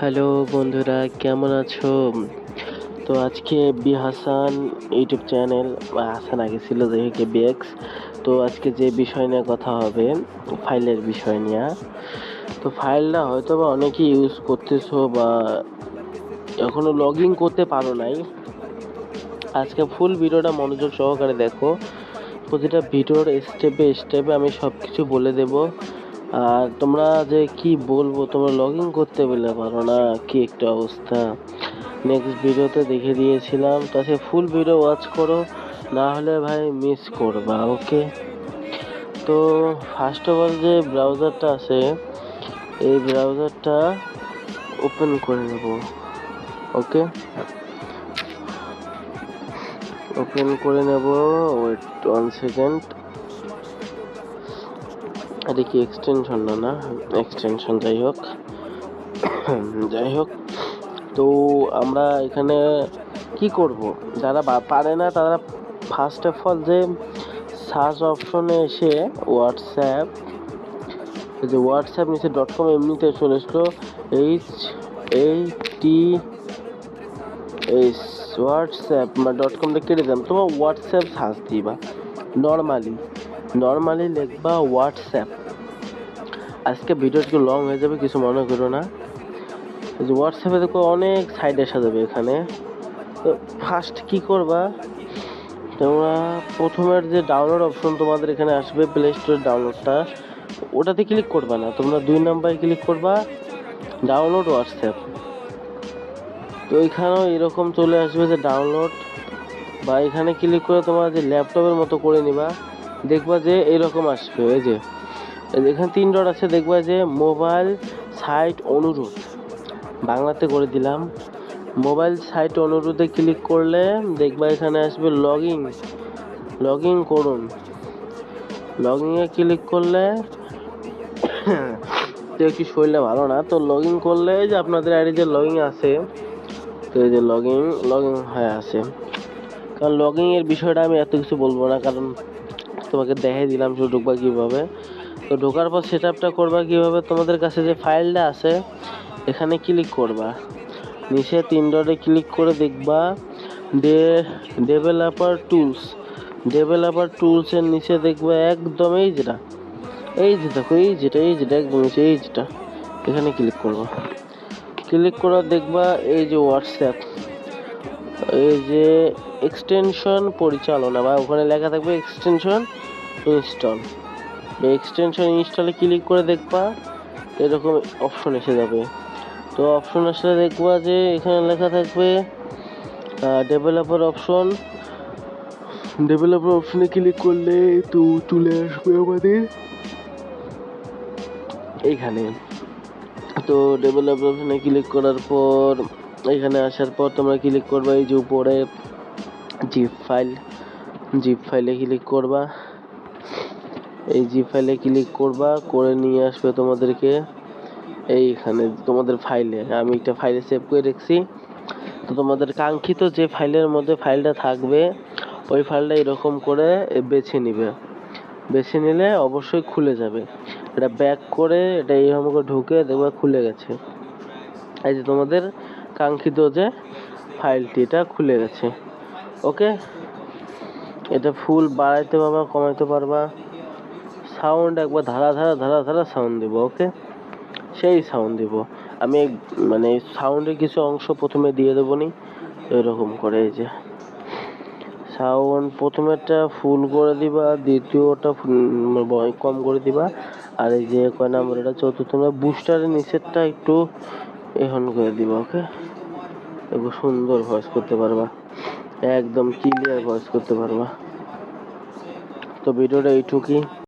Hello বন্ধুরা, কেমন আছো? তো আজকে বি হাসান ইউটিউব চ্যানেল বা হাসান আগে ছিল যাই হোক বিএক্স। তো আজকে যে বিষয় নিয়ে কথা হবে, ফাইলের বিষয় নিয়ে। তো ফাইলটা হয়তো বা অনেকেই ইউজ করতেছো বা এখনো লগ ইন করতে পারো নাই। আজকে ফুল ভিডিওটা মনোযোগ সহকারে দেখো। প্রতিটা ভিডিওর স্টেপে স্টেপে আমি সব কিছু বলে দেব। আর তোমরা যে কি বলবো, তোমরা লগ ইন করতে বলে পারো না, কি একটা অবস্থা। নেক্সট ভিডিওতে দেখে দিয়েছিলাম, তাতে ফুল ভিডিও ওয়াচ করো, না হলে ভাই মিস করবা। ওকে, তো ফার্স্ট অফ অল যে ব্রাউজারটা আছে, এই ব্রাউজারটা ওপেন করে নেব। ওকে, ওপেন করে নেব। Wait 1 second. এটা কি এক্সটেনশন? না এক্সটেনশন, যাই হোক যাই হোক। তো আমরা এখানে কি করব, যারা পারে না তারা ফার্স্ট অফ অল যে সার্চ অপশনে এসে হোয়াটসঅ্যাপ, যে হোয়াটসঅ্যাপ নিচে .com এমনিতে চলে আসলো, HTTPS হোয়াটসঅ্যাপ বা .comটা কেটে দিলাম। তোমার হোয়াটসঅ্যাপ সার্চ দিবা, নর্মালি লিখবা হোয়াটসঅ্যাপ। আজকে ভিডিওটা লং হয়ে যাবে, কিছু মনে করো না। যে হোয়াটসঅ্যাপে দেখো অনেক সাইড আসা যাবে এখানে। তো ফার্স্ট কি করবা, তোমরা প্রথমের যে ডাউনলোড অপশন তোমাদের এখানে আসবে, প্লে স্টোরের ডাউনলোডটা, ওটাতে ক্লিক করবা না, তোমরা 2 নাম্বারে ক্লিক করবা, ডাউনলোড হোয়াটসঅ্যাপ। তো এখানেও এরকম চলে আসবে যে ডাউনলোড, বা এখানে ক্লিক করে তোমার যে ল্যাপটপের মতো করে নিবা, দেখবা যে এরকম আসবে। এই যে এখানে 3 ডট আছে, দেখবা যে মোবাইল সাইট অনুরোধ, বাংলাতে করে দিলাম। মোবাইল সাইট অনুরোধে ক্লিক করলে দেখবা এখানে আসবে লগ ইন করুন। লগ ইনে ক্লিক করলে তো কি শরীরটা ভালো না, তো লগ ইন করলে যে আপনাদের আইডি যে লগ ইন আছে, তো এই যে লগ ইন হয়ে আছে। কারণ লগ ইনের বিষয়টা আমি এত কিছু বলবো না, কারণ তোমাকে দেখাই দিলাম শুধু ঢুকবা কীভাবে। তো ঢোকার পর সেট আপটা করবা কীভাবে, তোমাদের কাছে যে ফাইলটা আছে এখানে ক্লিক করবা, নিচে 3 ডটে ক্লিক করে দেখবা ডেভেলপার টুলসের নিচে দেখবা একদম এই যে দেখো, একদম নিচে এখানে ক্লিক করবা। ক্লিক করা দেখবা এই যে হোয়াটসঅ্যাপ, এই যে এক্সটেনশন পরিচালনা, বা ওখানে লেখা থাকবে এক্সটেনশন ইনস্টলে ক্লিক করে দেখবা এরকম অপশন এসে যাবে। তো অপশন আসলে দেখবা যে এখানে লেখা থাকবে ডেভেলপার অপশনে ক্লিক করলে তো চলে আসবে আমাদের এইখানে। তো ডেভেলপার অপশনে ক্লিক করার পর এখানে আসার পর তোমরা ক্লিক করবা এই যে উপরে জিপ ফাইলে ক্লিক করবা। এই জিপ ফাইলে ক্লিক করবা, করে নিয়ে আসবে তোমাদেরকে এইখানে তোমাদের ফাইলে। আমি একটা ফাইলে সেভ করে রেখেছি। তো তোমাদের কাঙ্ক্ষিত যে ফাইলের মধ্যে ফাইলটা থাকবে, ওই ফাইলটা এরকম করে বেছে নিলে অবশ্যই খুলে যাবে। এটা ব্যাক করে এটা এইরকম করে ঢুকে দেখবে খুলে গেছে। এই যে তোমাদের কাঙ্ক্ষিত যে ফাইলটি, এটা খুলে গেছে। ওকে, এটা ফুল বাড়াইতে পারবা, কমাইতে পারবা। সাউন্ড একবার ধারা সাউন্ড দেবো। ওকে, সেই সাউন্ড দিব আমি, মানে সাউন্ডের কিছু অংশ প্রথমে দিয়ে দেবো নি, এরকম করে। এই যে সাউন্ড প্রথমেরটা ফুল করে দিবা, দ্বিতীয়টা কম করে দিবা, আর এই যে কয় নাম্বার এটা চতুর্থ বুস্টারের নিচেরটা একটু এখন করে দিবা। ওকে, একটু সুন্দর ভয়েস করতে পারবা, একদম ক্লিয়ার ভয়েস করতে পারবা। তো ভিডিওটা এইটুকুই।